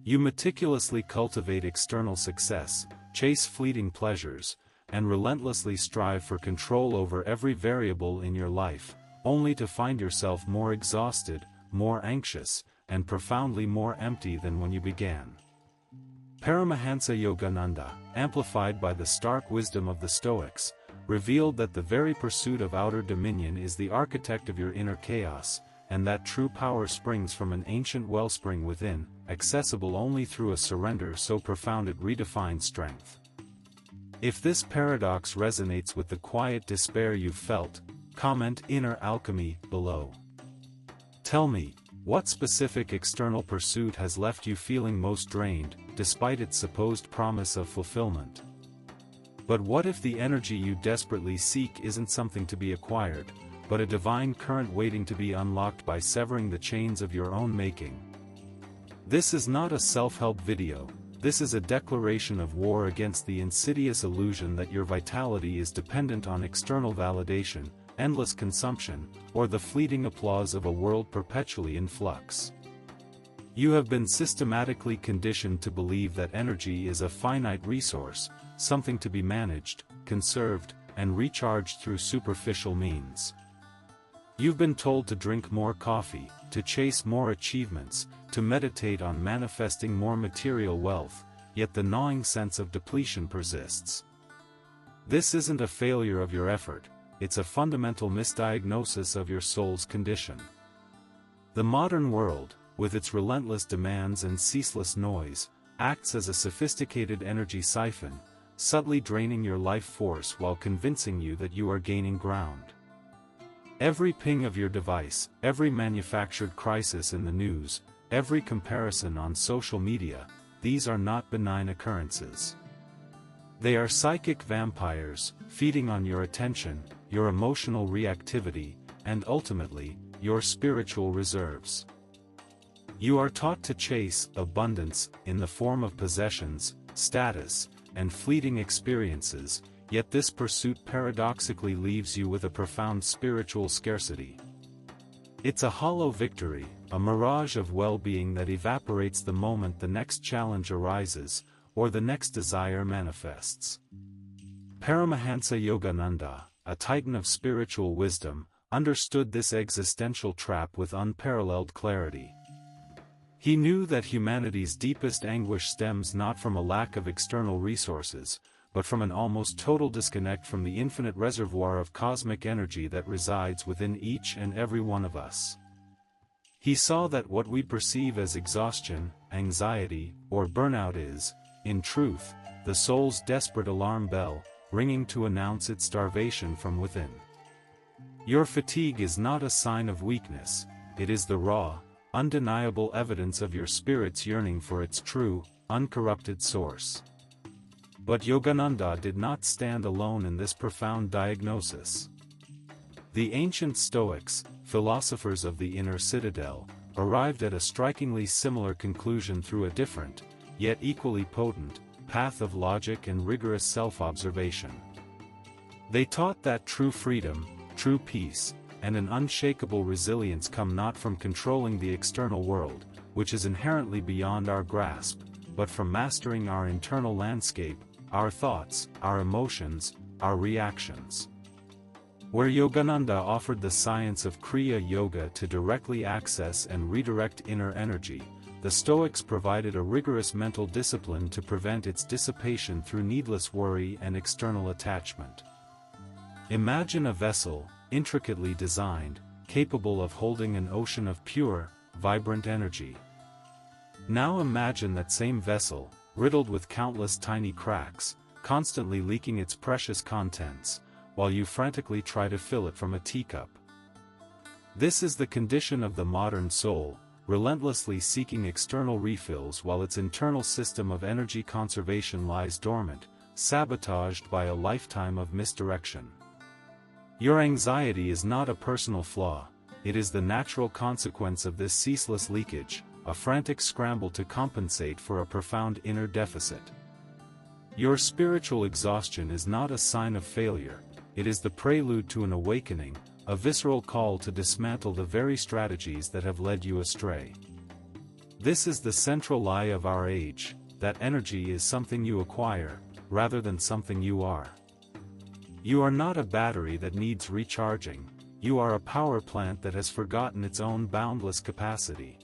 You meticulously cultivate external success, chase fleeting pleasures, and relentlessly strive for control over every variable in your life, only to find yourself more exhausted, more anxious, and profoundly more empty than when you began. Paramahansa Yogananda, amplified by the stark wisdom of the Stoics, revealed that the very pursuit of outer dominion is the architect of your inner chaos, and that true power springs from an ancient wellspring within, accessible only through a surrender so profound it redefines strength. If this paradox resonates with the quiet despair you've felt, comment "Inner Alchemy" below. Tell me, what specific external pursuit has left you feeling most drained, despite its supposed promise of fulfillment? But what if the energy you desperately seek isn't something to be acquired, but a divine current waiting to be unlocked by severing the chains of your own making? This is not a self-help video, this is a declaration of war against the insidious illusion that your vitality is dependent on external validation, endless consumption, or the fleeting applause of a world perpetually in flux. You have been systematically conditioned to believe that energy is a finite resource, something to be managed, conserved, and recharged through superficial means. You've been told to drink more coffee, to chase more achievements, to meditate on manifesting more material wealth, yet the gnawing sense of depletion persists. This isn't a failure of your effort, it's a fundamental misdiagnosis of your soul's condition. The modern world, with its relentless demands and ceaseless noise, acts as a sophisticated energy siphon, subtly draining your life force while convincing you that you are gaining ground. Every ping of your device, every manufactured crisis in the news, every comparison on social media, these are not benign occurrences. They are psychic vampires, feeding on your attention, your emotional reactivity, and ultimately, your spiritual reserves. You are taught to chase abundance in the form of possessions, status, and fleeting experiences, yet this pursuit paradoxically leaves you with a profound spiritual scarcity. It's a hollow victory, a mirage of well-being that evaporates the moment the next challenge arises, or the next desire manifests. Paramahansa Yogananda, a titan of spiritual wisdom, understood this existential trap with unparalleled clarity. He knew that humanity's deepest anguish stems not from a lack of external resources, but from an almost total disconnect from the infinite reservoir of cosmic energy that resides within each and every one of us. He saw that what we perceive as exhaustion, anxiety, or burnout is, in truth, the soul's desperate alarm bell, ringing to announce its starvation from within. Your fatigue is not a sign of weakness, it is the raw, undeniable evidence of your spirit's yearning for its true, uncorrupted source. But Yogananda did not stand alone in this profound diagnosis. The ancient Stoics, philosophers of the inner citadel, arrived at a strikingly similar conclusion through a different, yet equally potent, path of logic and rigorous self-observation. They taught that true freedom, true peace, and an unshakable resilience come not from controlling the external world, which is inherently beyond our grasp, but from mastering our internal landscape, our thoughts, our emotions, our reactions. Where Yogananda offered the science of Kriya Yoga to directly access and redirect inner energy, the Stoics provided a rigorous mental discipline to prevent its dissipation through needless worry and external attachment. Imagine a vessel, intricately designed, capable of holding an ocean of pure, vibrant energy. Now imagine that same vessel, riddled with countless tiny cracks, constantly leaking its precious contents, while you frantically try to fill it from a teacup. This is the condition of the modern soul, relentlessly seeking external refills while its internal system of energy conservation lies dormant, sabotaged by a lifetime of misdirection. Your anxiety is not a personal flaw, it is the natural consequence of this ceaseless leakage, a frantic scramble to compensate for a profound inner deficit. Your spiritual exhaustion is not a sign of failure, it is the prelude to an awakening, a visceral call to dismantle the very strategies that have led you astray. This is the central lie of our age, that energy is something you acquire, rather than something you are. You are not a battery that needs recharging, you are a power plant that has forgotten its own boundless capacity.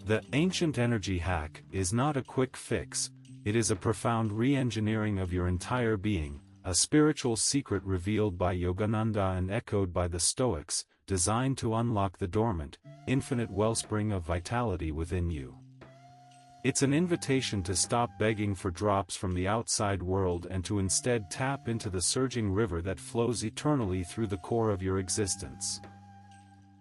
The ancient energy hack is not a quick fix, it is a profound re-engineering of your entire being, a spiritual secret revealed by Yogananda and echoed by the Stoics, designed to unlock the dormant, infinite wellspring of vitality within you. It's an invitation to stop begging for drops from the outside world and to instead tap into the surging river that flows eternally through the core of your existence.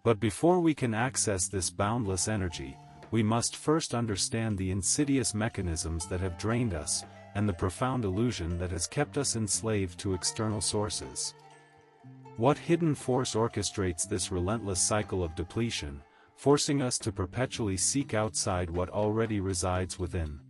But before we can access this boundless energy, we must first understand the insidious mechanisms that have drained us, and the profound illusion that has kept us enslaved to external sources. What hidden force orchestrates this relentless cycle of depletion, forcing us to perpetually seek outside what already resides within?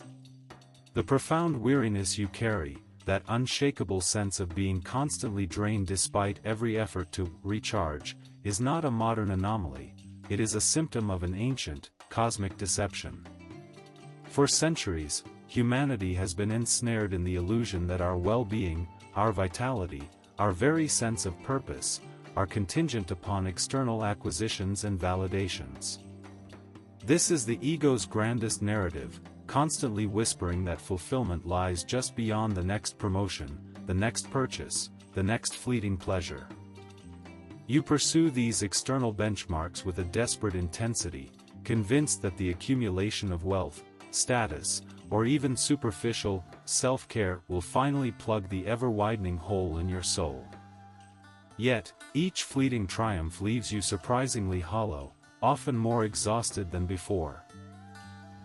The profound weariness you carry, that unshakable sense of being constantly drained despite every effort to recharge, is not a modern anomaly, it is a symptom of an ancient, cosmic deception. For centuries, humanity has been ensnared in the illusion that our well-being, our vitality, our very sense of purpose, are contingent upon external acquisitions and validations. This is the ego's grandest narrative, constantly whispering that fulfillment lies just beyond the next promotion, the next purchase, the next fleeting pleasure. You pursue these external benchmarks with a desperate intensity, convinced that the accumulation of wealth, status, or even superficial self-care will finally plug the ever-widening hole in your soul. Yet, each fleeting triumph leaves you surprisingly hollow, often more exhausted than before.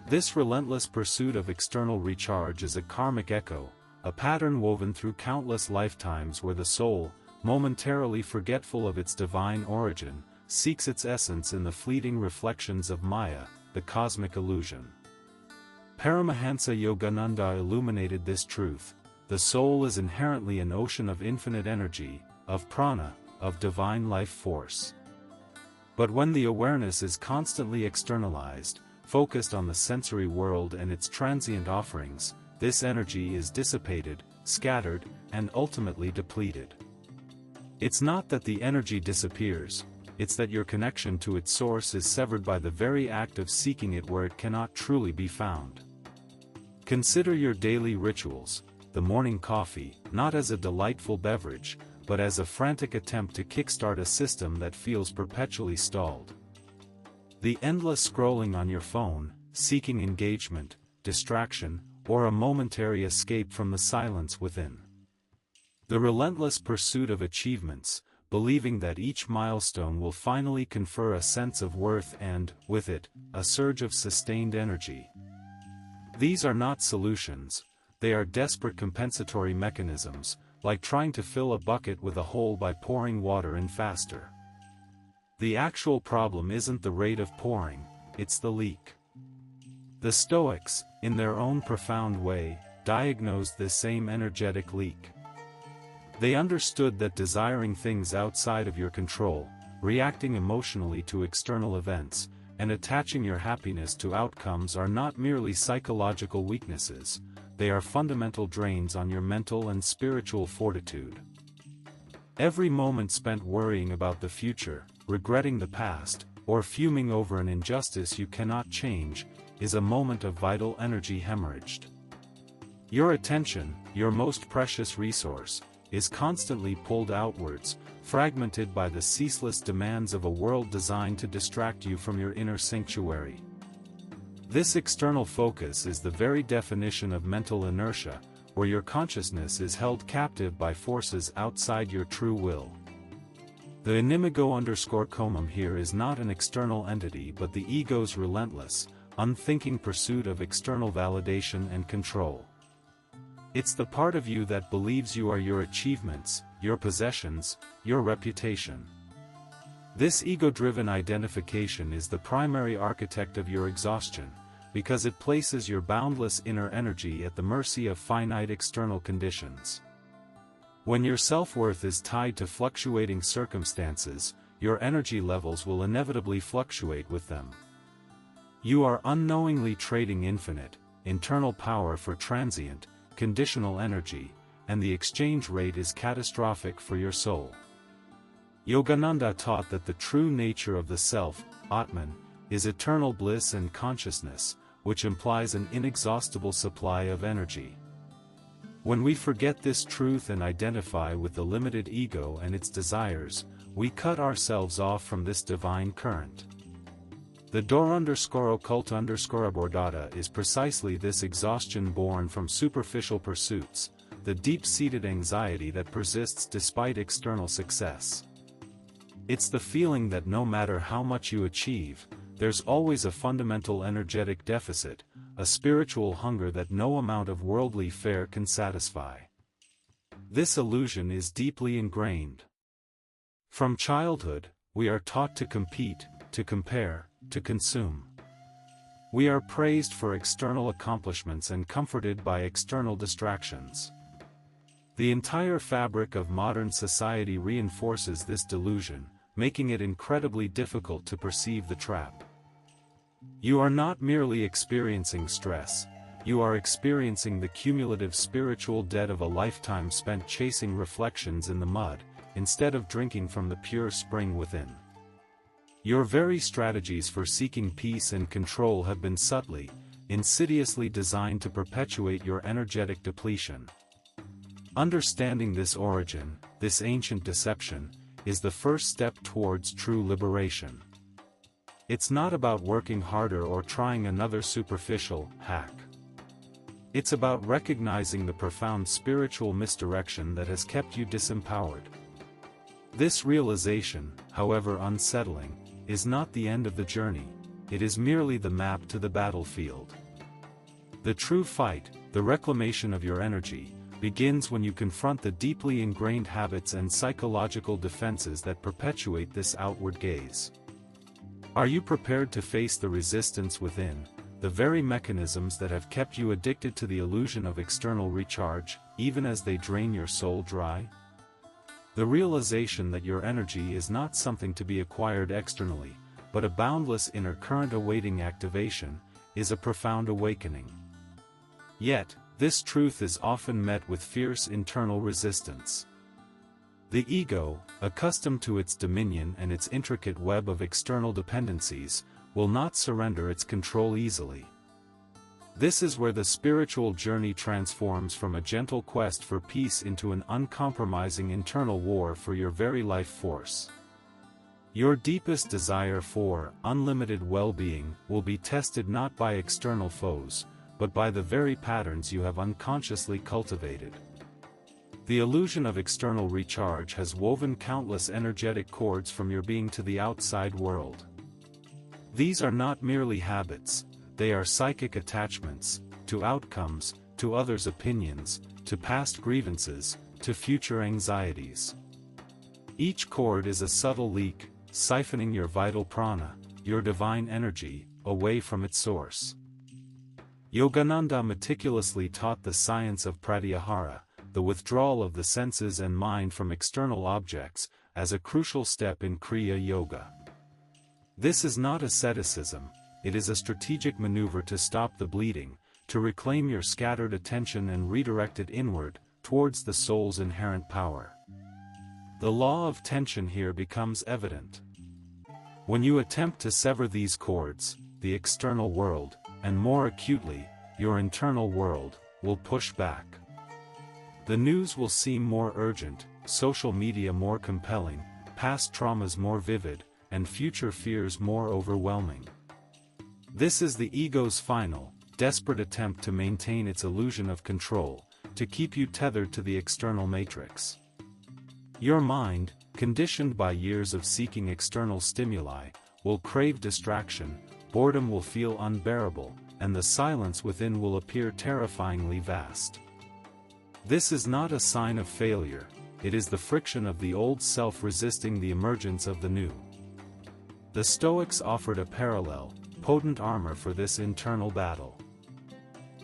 This relentless pursuit of external recharge is a karmic echo, a pattern woven through countless lifetimes where the soul, momentarily forgetful of its divine origin, seeks its essence in the fleeting reflections of Maya, the cosmic illusion. Paramahansa Yogananda illuminated this truth: the soul is inherently an ocean of infinite energy, of prana, of divine life force. But when the awareness is constantly externalized, focused on the sensory world and its transient offerings, this energy is dissipated, scattered, and ultimately depleted. It's not that the energy disappears, it's that your connection to its source is severed by the very act of seeking it where it cannot truly be found. Consider your daily rituals, the morning coffee, not as a delightful beverage, but as a frantic attempt to kickstart a system that feels perpetually stalled. The endless scrolling on your phone, seeking engagement, distraction, or a momentary escape from the silence within. The relentless pursuit of achievements, believing that each milestone will finally confer a sense of worth and, with it, a surge of sustained energy. These are not solutions, they are desperate compensatory mechanisms, like trying to fill a bucket with a hole by pouring water in faster. The actual problem isn't the rate of pouring, it's the leak. The Stoics, in their own profound way, diagnosed this same energetic leak. They understood that desiring things outside of your control, reacting emotionally to external events, and attaching your happiness to outcomes are not merely psychological weaknesses, they are fundamental drains on your mental and spiritual fortitude. Every moment spent worrying about the future, regretting the past, or fuming over an injustice you cannot change, is a moment of vital energy hemorrhaged. Your attention, your most precious resource, is constantly pulled outwards, fragmented by the ceaseless demands of a world designed to distract you from your inner sanctuary. This external focus is the very definition of mental inertia, where your consciousness is held captive by forces outside your true will. The inimigo_comum here is not an external entity but the ego's relentless, unthinking pursuit of external validation and control. It's the part of you that believes you are your achievements, your possessions, your reputation. This ego-driven identification is the primary architect of your exhaustion, because it places your boundless inner energy at the mercy of finite external conditions. When your self-worth is tied to fluctuating circumstances, your energy levels will inevitably fluctuate with them. You are unknowingly trading infinite, internal power for transient, conditional energy, and the exchange rate is catastrophic for your soul. Yogananda taught that the true nature of the self, Atman, is eternal bliss and consciousness, which implies an inexhaustible supply of energy. When we forget this truth and identify with the limited ego and its desires, we cut ourselves off from this divine current. The door_occult_abordata is precisely this exhaustion born from superficial pursuits, the deep-seated anxiety that persists despite external success. It's the feeling that no matter how much you achieve, there's always a fundamental energetic deficit, a spiritual hunger that no amount of worldly fare can satisfy. This illusion is deeply ingrained. From childhood, we are taught to compete, to compare, to consume. We are praised for external accomplishments and comforted by external distractions. The entire fabric of modern society reinforces this delusion, making it incredibly difficult to perceive the trap. You are not merely experiencing stress, you are experiencing the cumulative spiritual debt of a lifetime spent chasing reflections in the mud, instead of drinking from the pure spring within. Your very strategies for seeking peace and control have been subtly, insidiously designed to perpetuate your energetic depletion. Understanding this origin, this ancient deception, is the first step towards true liberation. It's not about working harder or trying another superficial hack. It's about recognizing the profound spiritual misdirection that has kept you disempowered. This realization, however unsettling, is not the end of the journey, it is merely the map to the battlefield. The true fight, the reclamation of your energy, begins when you confront the deeply ingrained habits and psychological defenses that perpetuate this outward gaze. Are you prepared to face the resistance within, the very mechanisms that have kept you addicted to the illusion of external recharge, even as they drain your soul dry? The realization that your energy is not something to be acquired externally, but a boundless inner current awaiting activation, is a profound awakening. Yet, this truth is often met with fierce internal resistance. The ego, accustomed to its dominion and its intricate web of external dependencies, will not surrender its control easily. This is where the spiritual journey transforms from a gentle quest for peace into an uncompromising internal war for your very life force. Your deepest desire for unlimited well-being will be tested not by external foes, but by the very patterns you have unconsciously cultivated. The illusion of external recharge has woven countless energetic cords from your being to the outside world. These are not merely habits, they are psychic attachments, to outcomes, to others' opinions, to past grievances, to future anxieties. Each cord is a subtle leak, siphoning your vital prana, your divine energy, away from its source. Yogananda meticulously taught the science of pratyahara, the withdrawal of the senses and mind from external objects, as a crucial step in Kriya Yoga. This is not asceticism, it is a strategic maneuver to stop the bleeding, to reclaim your scattered attention and redirect it inward, towards the soul's inherent power. The law of tension here becomes evident. When you attempt to sever these cords, the external world, and more acutely, your internal world, will push back. The news will seem more urgent, social media more compelling, past traumas more vivid, and future fears more overwhelming. This is the ego's final, desperate attempt to maintain its illusion of control, to keep you tethered to the external matrix. Your mind, conditioned by years of seeking external stimuli, will crave distraction, boredom will feel unbearable, and the silence within will appear terrifyingly vast. This is not a sign of failure, it is the friction of the old self resisting the emergence of the new. The Stoics offered a parallel, potent armor for this internal battle.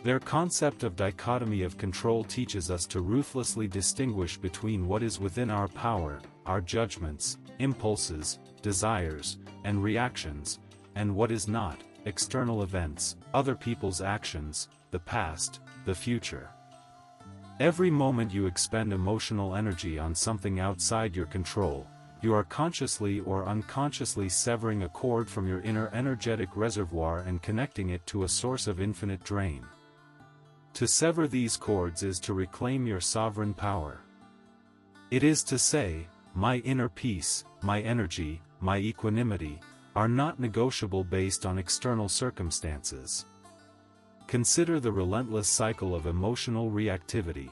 Their concept of dichotomy of control teaches us to ruthlessly distinguish between what is within our power, our judgments, impulses, desires, and reactions, and what is not, external events, other people's actions, the past, the future. Every moment you expend emotional energy on something outside your control, you are consciously or unconsciously severing a cord from your inner energetic reservoir and connecting it to a source of infinite drain. To sever these cords is to reclaim your sovereign power. It is to say, my inner peace, my energy, my equanimity, are not negotiable based on external circumstances. Consider the relentless cycle of emotional reactivity.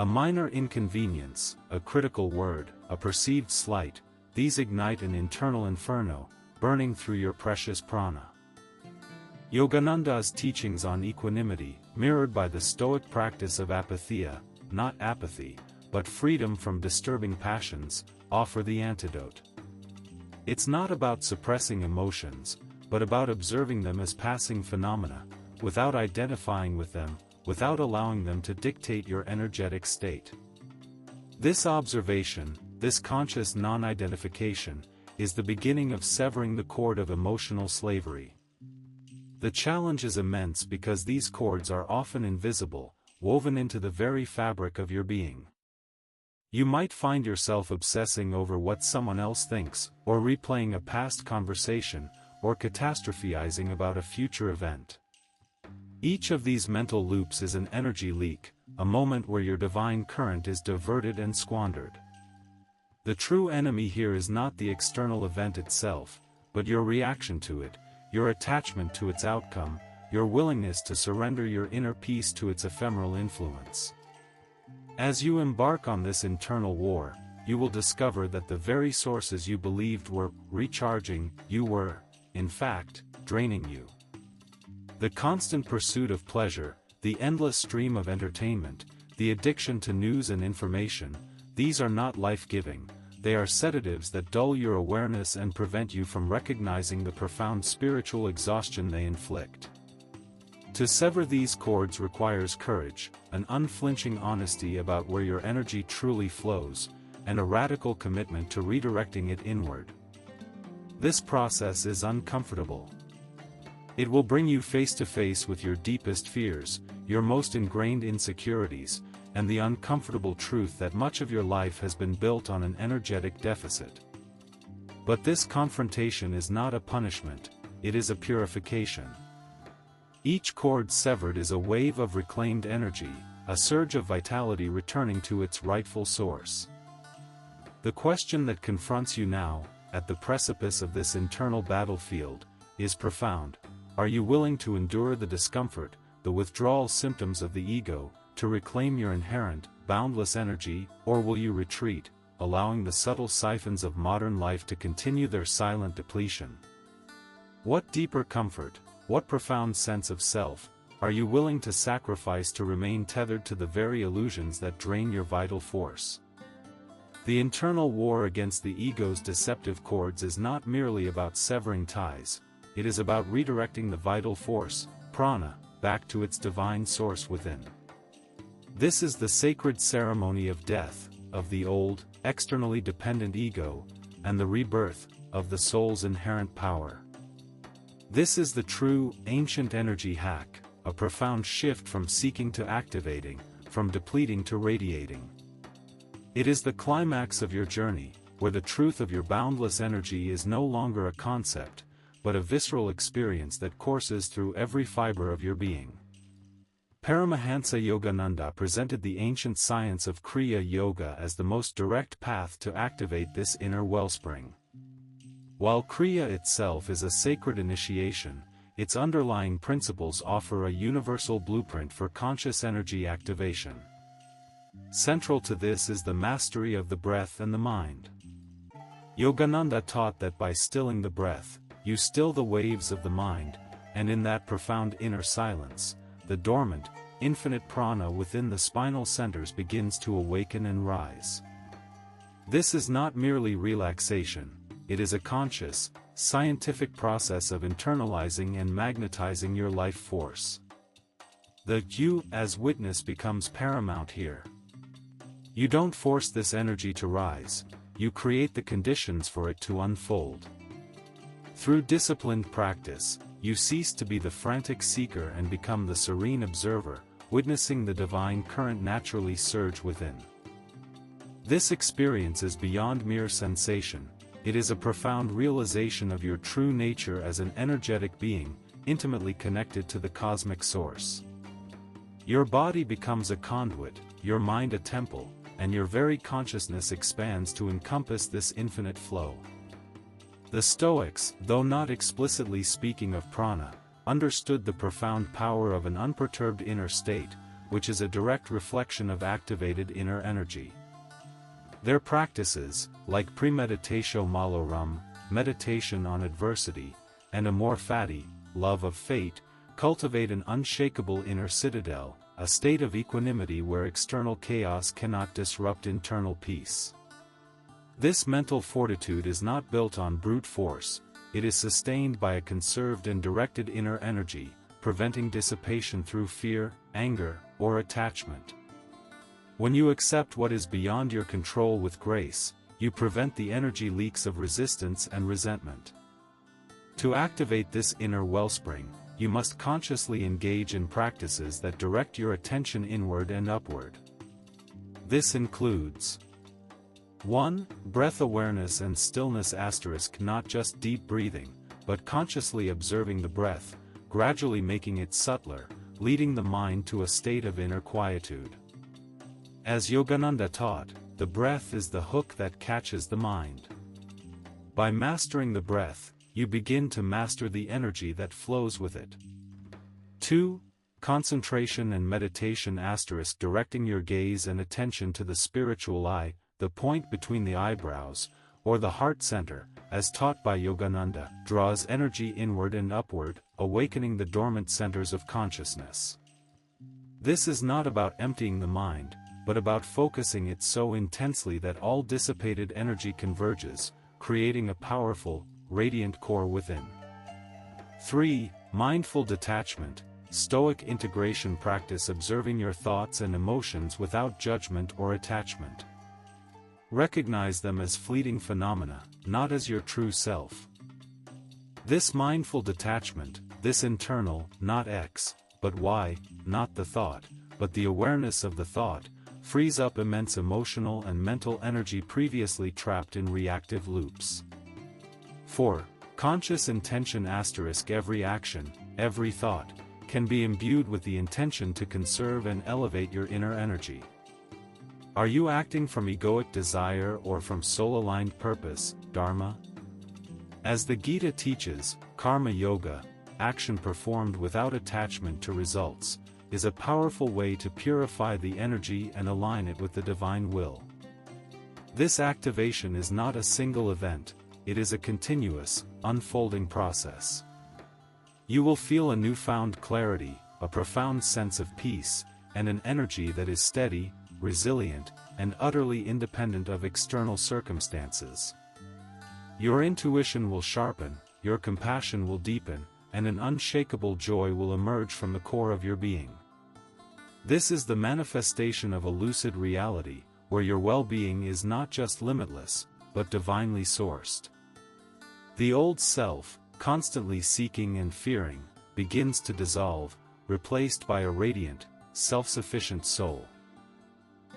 A minor inconvenience, a critical word, a perceived slight, these ignite an internal inferno, burning through your precious prana. Yogananda's teachings on equanimity, mirrored by the Stoic practice of apatheia, not apathy, but freedom from disturbing passions, offer the antidote. It's not about suppressing emotions, but about observing them as passing phenomena, without identifying with them, without allowing them to dictate your energetic state. This observation, this conscious non-identification, is the beginning of severing the cord of emotional slavery. The challenge is immense because these cords are often invisible, woven into the very fabric of your being. You might find yourself obsessing over what someone else thinks, or replaying a past conversation, or catastrophizing about a future event. Each of these mental loops is an energy leak, a moment where your divine current is diverted and squandered. The true enemy here is not the external event itself, but your reaction to it, your attachment to its outcome, your willingness to surrender your inner peace to its ephemeral influence. As you embark on this internal war, you will discover that the very sources you believed were recharging you were, in fact, draining you. The constant pursuit of pleasure, the endless stream of entertainment, the addiction to news and information, these are not life-giving, they are sedatives that dull your awareness and prevent you from recognizing the profound spiritual exhaustion they inflict. To sever these cords requires courage, an unflinching honesty about where your energy truly flows, and a radical commitment to redirecting it inward. This process is uncomfortable. It will bring you face to face with your deepest fears, your most ingrained insecurities, and the uncomfortable truth that much of your life has been built on an energetic deficit. But this confrontation is not a punishment, it is a purification. Each cord severed is a wave of reclaimed energy, a surge of vitality returning to its rightful source. The question that confronts you now, at the precipice of this internal battlefield, is profound. Are you willing to endure the discomfort, the withdrawal symptoms of the ego, to reclaim your inherent, boundless energy, or will you retreat, allowing the subtle siphons of modern life to continue their silent depletion? What deeper comfort, what profound sense of self, are you willing to sacrifice to remain tethered to the very illusions that drain your vital force? The internal war against the ego's deceptive cords is not merely about severing ties, it is about redirecting the vital force, prana, back to its divine source within. This is the sacred ceremony of death, of the old, externally dependent ego, and the rebirth, of the soul's inherent power. This is the true, ancient energy hack, a profound shift from seeking to activating, from depleting to radiating. It is the climax of your journey, where the truth of your boundless energy is no longer a concept, but a visceral experience that courses through every fiber of your being. Paramahansa Yogananda presented the ancient science of Kriya Yoga as the most direct path to activate this inner wellspring. While Kriya itself is a sacred initiation, its underlying principles offer a universal blueprint for conscious energy activation. Central to this is the mastery of the breath and the mind. Yogananda taught that by stilling the breath, you still the waves of the mind, and in that profound inner silence, the dormant, infinite prana within the spinal centers begins to awaken and rise. This is not merely relaxation, it is a conscious, scientific process of internalizing and magnetizing your life force. The you as witness becomes paramount here. You don't force this energy to rise, you create the conditions for it to unfold. Through disciplined practice, you cease to be the frantic seeker and become the serene observer, witnessing the divine current naturally surge within. This experience is beyond mere sensation. It is a profound realization of your true nature as an energetic being, intimately connected to the cosmic source. Your body becomes a conduit, your mind a temple, and your very consciousness expands to encompass this infinite flow. The Stoics, though not explicitly speaking of prana, understood the profound power of an unperturbed inner state, which is a direct reflection of activated inner energy. Their practices, like premeditatio malorum, meditation on adversity, and amor fati, love of fate, cultivate an unshakable inner citadel, a state of equanimity where external chaos cannot disrupt internal peace. This mental fortitude is not built on brute force, it is sustained by a conserved and directed inner energy, preventing dissipation through fear, anger, or attachment. When you accept what is beyond your control with grace, you prevent the energy leaks of resistance and resentment. To activate this inner wellspring, you must consciously engage in practices that direct your attention inward and upward. This includes 1. Breath awareness and stillness *, not just deep breathing, but consciously observing the breath, gradually making it subtler, leading the mind to a state of inner quietude. As Yogananda taught, the breath is the hook that catches the mind. By mastering the breath, you begin to master the energy that flows with it. 2. Concentration and meditation *, directing your gaze and attention to the spiritual eye, the point between the eyebrows, or the heart center, as taught by Yogananda, draws energy inward and upward, awakening the dormant centers of consciousness. This is not about emptying the mind, but about focusing it so intensely that all dissipated energy converges, creating a powerful, radiant core within. 3. Mindful detachment, Stoic integration practice, observing your thoughts and emotions without judgment or attachment. Recognize them as fleeting phenomena, not as your true self. This mindful detachment, this internal, not X, but Y, not the thought, but the awareness of the thought, frees up immense emotional and mental energy previously trapped in reactive loops. 4. Conscious intention *, every action, every thought, can be imbued with the intention to conserve and elevate your inner energy. Are you acting from egoic desire or from soul-aligned purpose, dharma? As the Gita teaches, karma yoga, action performed without attachment to results, is a powerful way to purify the energy and align it with the divine will. This activation is not a single event, it is a continuous, unfolding process. You will feel a newfound clarity, a profound sense of peace, and an energy that is steady, resilient, and utterly independent of external circumstances. Your intuition will sharpen, your compassion will deepen, and an unshakable joy will emerge from the core of your being. This is the manifestation of a lucid reality, where your well-being is not just limitless, but divinely sourced. The old self, constantly seeking and fearing, begins to dissolve, replaced by a radiant, self-sufficient soul.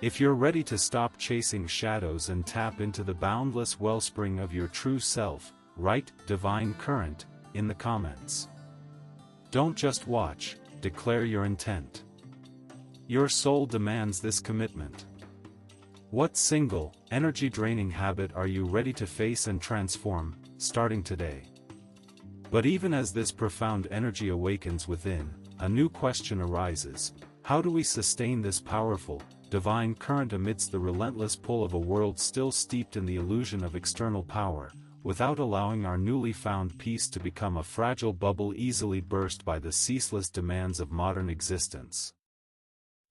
If you're ready to stop chasing shadows and tap into the boundless wellspring of your true self, write "Divine Current" in the comments. Don't just watch, declare your intent. Your soul demands this commitment. What single, energy-draining habit are you ready to face and transform, starting today? But even as this profound energy awakens within, a new question arises: how do we sustain this powerful, divine current amidst the relentless pull of a world still steeped in the illusion of external power, without allowing our newly found peace to become a fragile bubble easily burst by the ceaseless demands of modern existence?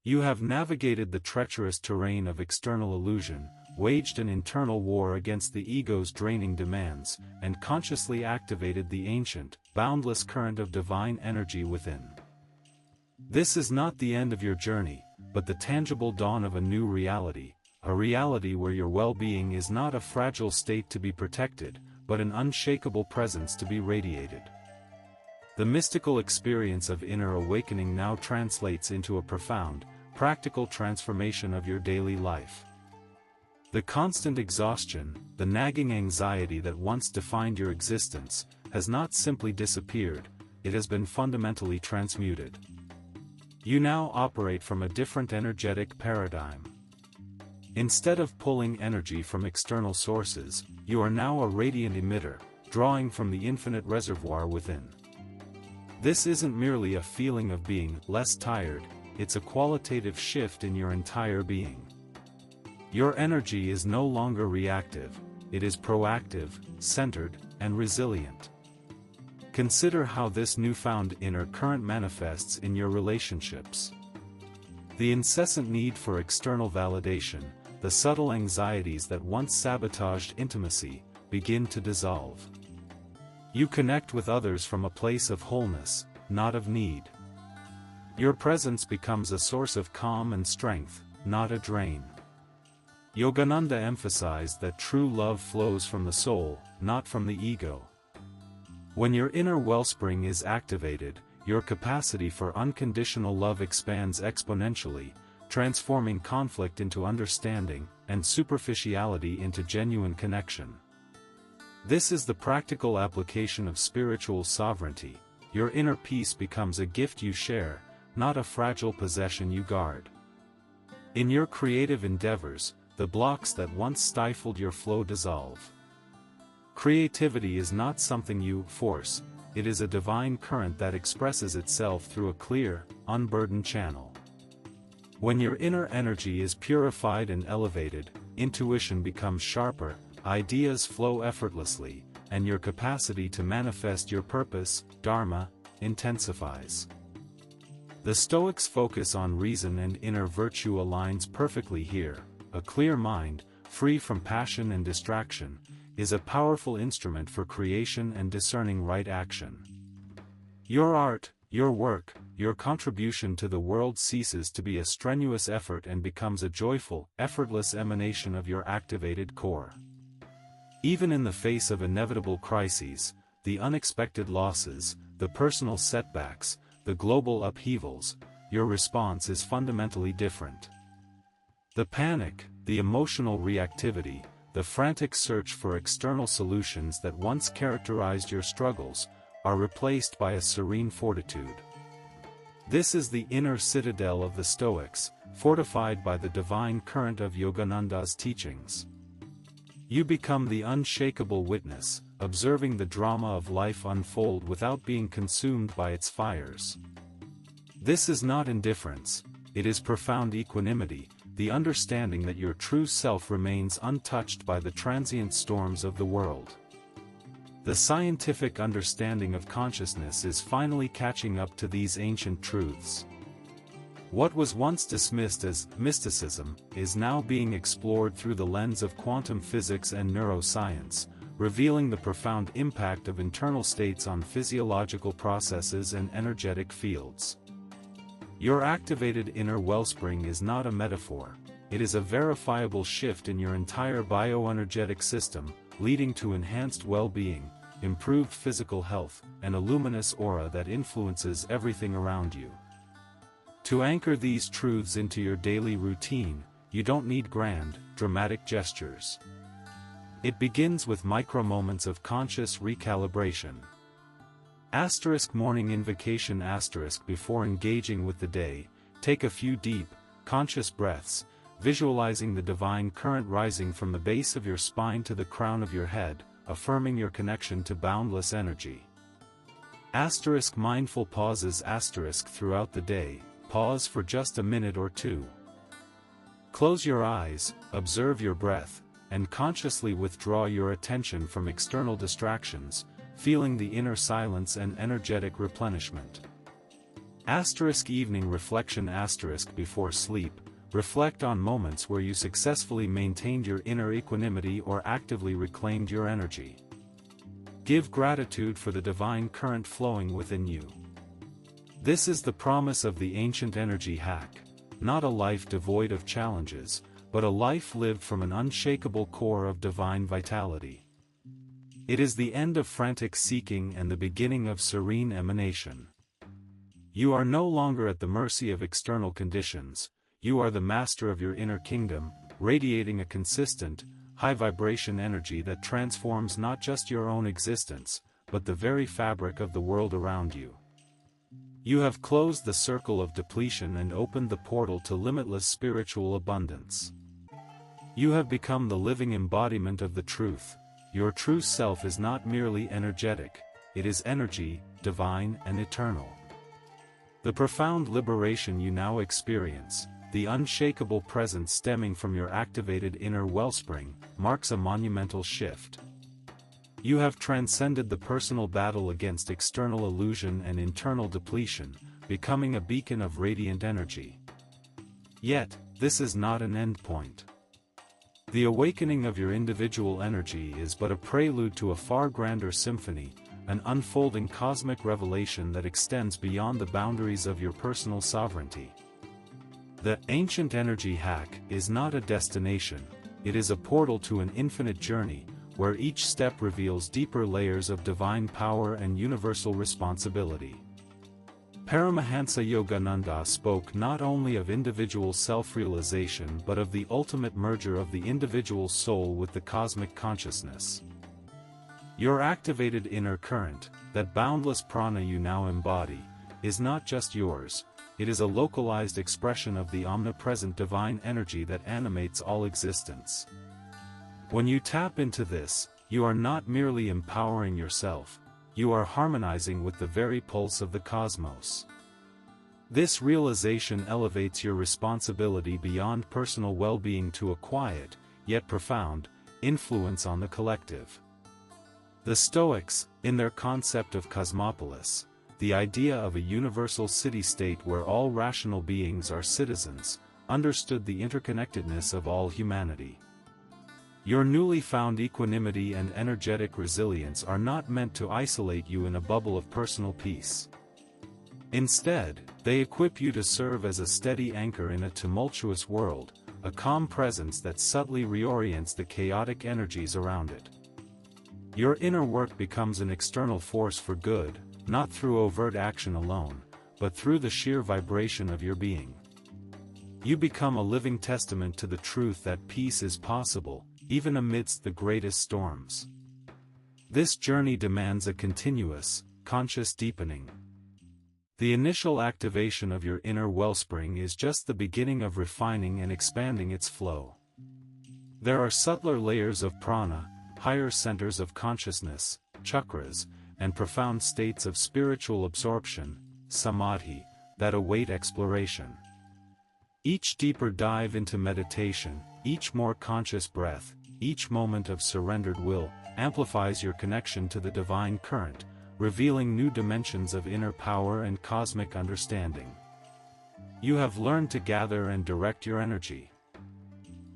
You have navigated the treacherous terrain of external illusion, waged an internal war against the ego's draining demands, and consciously activated the ancient, boundless current of divine energy within. This is not the end of your journey, but the tangible dawn of a new reality, a reality where your well-being is not a fragile state to be protected, but an unshakable presence to be radiated. The mystical experience of inner awakening now translates into a profound, practical transformation of your daily life. The constant exhaustion, the nagging anxiety that once defined your existence, has not simply disappeared, it has been fundamentally transmuted. You now operate from a different energetic paradigm. Instead of pulling energy from external sources, you are now a radiant emitter, drawing from the infinite reservoir within. This isn't merely a feeling of being less tired, it's a qualitative shift in your entire being. Your energy is no longer reactive, it is proactive, centered, and resilient. Consider how this newfound inner current manifests in your relationships. The incessant need for external validation, the subtle anxieties that once sabotaged intimacy, begin to dissolve. You connect with others from a place of wholeness, not of need. Your presence becomes a source of calm and strength, not a drain. Yogananda emphasized that true love flows from the soul, not from the ego. When your inner wellspring is activated, your capacity for unconditional love expands exponentially, transforming conflict into understanding, and superficiality into genuine connection. This is the practical application of spiritual sovereignty. Your inner peace becomes a gift you share, not a fragile possession you guard. In your creative endeavors, the blocks that once stifled your flow dissolve. Creativity is not something you force, it is a divine current that expresses itself through a clear, unburdened channel. When your inner energy is purified and elevated, intuition becomes sharper, ideas flow effortlessly, and your capacity to manifest your purpose, dharma, intensifies. The Stoics' focus on reason and inner virtue aligns perfectly here. A clear mind, free from passion and distraction, is a powerful instrument for creation and discerning right action. Your art, your work, your contribution to the world ceases to be a strenuous effort and becomes a joyful, effortless emanation of your activated core. Even in the face of inevitable crises, the unexpected losses, the personal setbacks, the global upheavals, your response is fundamentally different. The panic, the emotional reactivity, the frantic search for external solutions that once characterized your struggles, are replaced by a serene fortitude. This is the inner citadel of the Stoics, fortified by the divine current of Yogananda's teachings. You become the unshakable witness, observing the drama of life unfold without being consumed by its fires. This is not indifference, it is profound equanimity, the understanding that your true self remains untouched by the transient storms of the world. The scientific understanding of consciousness is finally catching up to these ancient truths. What was once dismissed as mysticism is now being explored through the lens of quantum physics and neuroscience, revealing the profound impact of internal states on physiological processes and energetic fields. Your activated inner wellspring is not a metaphor, it is a verifiable shift in your entire bioenergetic system, leading to enhanced well-being, improved physical health, and a luminous aura that influences everything around you. To anchor these truths into your daily routine, you don't need grand, dramatic gestures. It begins with micro-moments of conscious recalibration. Morning invocation. Before engaging with the day, take a few deep, conscious breaths, visualizing the divine current rising from the base of your spine to the crown of your head, affirming your connection to boundless energy. Mindful pauses. Throughout the day, pause for just a minute or two. Close your eyes, observe your breath, and consciously withdraw your attention from external distractions, feeling the inner silence and energetic replenishment. Evening reflection. Before sleep, reflect on moments where you successfully maintained your inner equanimity or actively reclaimed your energy. Give gratitude for the divine current flowing within you. This is the promise of the ancient energy hack, not a life devoid of challenges, but a life lived from an unshakable core of divine vitality. It is the end of frantic seeking and the beginning of serene emanation. You are no longer at the mercy of external conditions, you are the master of your inner kingdom, radiating a consistent, high-vibration energy that transforms not just your own existence, but the very fabric of the world around you. You have closed the circle of depletion and opened the portal to limitless spiritual abundance. You have become the living embodiment of the truth. Your true self is not merely energetic, it is energy, divine and eternal. The profound liberation you now experience, the unshakable presence stemming from your activated inner wellspring, marks a monumental shift. You have transcended the personal battle against external illusion and internal depletion, becoming a beacon of radiant energy. Yet, this is not an endpoint. The awakening of your individual energy is but a prelude to a far grander symphony, an unfolding cosmic revelation that extends beyond the boundaries of your personal sovereignty. The ancient energy hack is not a destination, it is a portal to an infinite journey, where each step reveals deeper layers of divine power and universal responsibility. Paramahansa Yogananda spoke not only of individual self-realization but of the ultimate merger of the individual soul with the cosmic consciousness. Your activated inner current, that boundless prana you now embody, is not just yours, it is a localized expression of the omnipresent divine energy that animates all existence. When you tap into this, you are not merely empowering yourself, you are harmonizing with the very pulse of the cosmos. This realization elevates your responsibility beyond personal well-being to a quiet, yet profound, influence on the collective. The Stoics, in their concept of cosmopolis, the idea of a universal city-state where all rational beings are citizens, understood the interconnectedness of all humanity. Your newly found equanimity and energetic resilience are not meant to isolate you in a bubble of personal peace. Instead, they equip you to serve as a steady anchor in a tumultuous world, a calm presence that subtly reorients the chaotic energies around it. Your inner work becomes an external force for good, not through overt action alone, but through the sheer vibration of your being. You become a living testament to the truth that peace is possible, even amidst the greatest storms. This journey demands a continuous, conscious deepening. The initial activation of your inner wellspring is just the beginning of refining and expanding its flow. There are subtler layers of prana, higher centers of consciousness, chakras, and profound states of spiritual absorption, samadhi, that await exploration. Each deeper dive into meditation, each more conscious breath, each moment of surrendered will, amplifies your connection to the divine current, revealing new dimensions of inner power and cosmic understanding. You have learned to gather and direct your energy.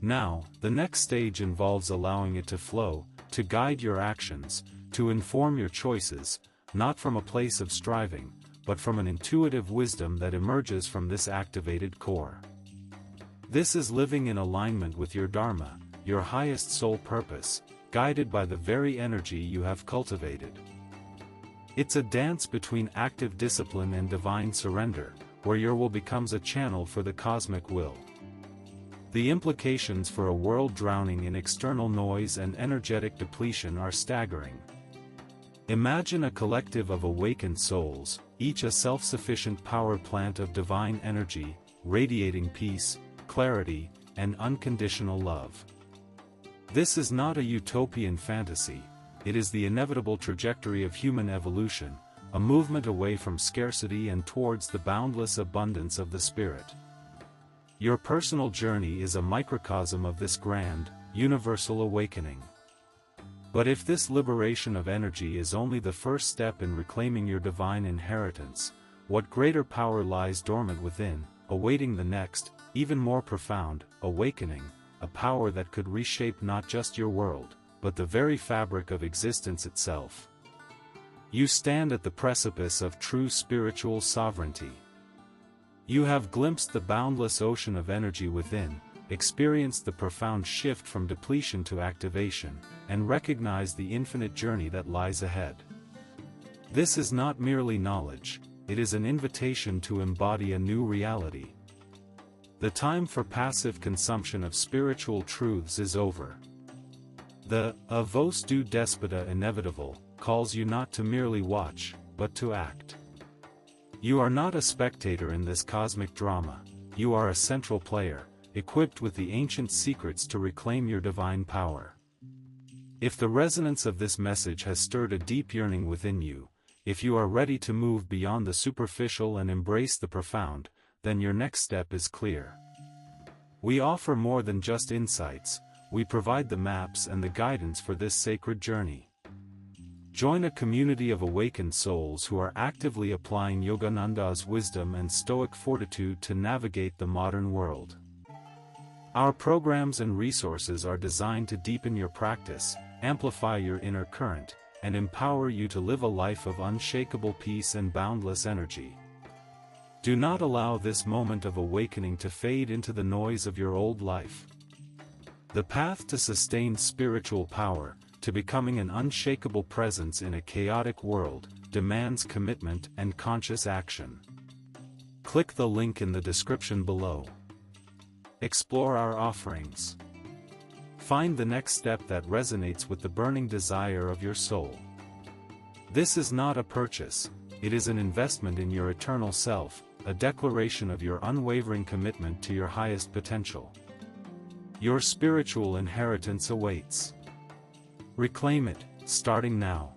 Now, the next stage involves allowing it to flow, to guide your actions, to inform your choices, not from a place of striving, but from an intuitive wisdom that emerges from this activated core. This is living in alignment with your dharma, your highest soul purpose, guided by the very energy you have cultivated. It's a dance between active discipline and divine surrender, where your will becomes a channel for the cosmic will. The implications for a world drowning in external noise and energetic depletion are staggering. Imagine a collective of awakened souls, each a self-sufficient power plant of divine energy, radiating peace, clarity, and unconditional love. This is not a utopian fantasy, it is the inevitable trajectory of human evolution, a movement away from scarcity and towards the boundless abundance of the spirit. Your personal journey is a microcosm of this grand, universal awakening. But if this liberation of energy is only the first step in reclaiming your divine inheritance, what greater power lies dormant within, awaiting the next, even more profound, awakening, a power that could reshape not just your world, but the very fabric of existence itself. You stand at the precipice of true spiritual sovereignty. You have glimpsed the boundless ocean of energy within, experience the profound shift from depletion to activation, and recognize the infinite journey that lies ahead. This is not merely knowledge, it is an invitation to embody a new reality. The time for passive consumption of spiritual truths is over. The vos du despota inevitable calls you not to merely watch, but to act. You are not a spectator in this cosmic drama, you are a central player, equipped with the ancient secrets to reclaim your divine power. If the resonance of this message has stirred a deep yearning within you, if you are ready to move beyond the superficial and embrace the profound, then your next step is clear. We offer more than just insights, we provide the maps and the guidance for this sacred journey. Join a community of awakened souls who are actively applying Yogananda's wisdom and stoic fortitude to navigate the modern world. Our programs and resources are designed to deepen your practice, amplify your inner current, and empower you to live a life of unshakable peace and boundless energy. Do not allow this moment of awakening to fade into the noise of your old life. The path to sustained spiritual power, to becoming an unshakable presence in a chaotic world, demands commitment and conscious action. Click the link in the description below. Explore our offerings. Find the next step that resonates with the burning desire of your soul. This is not a purchase, it is an investment in your eternal self, a declaration of your unwavering commitment to your highest potential. Your spiritual inheritance awaits. Reclaim it, starting now.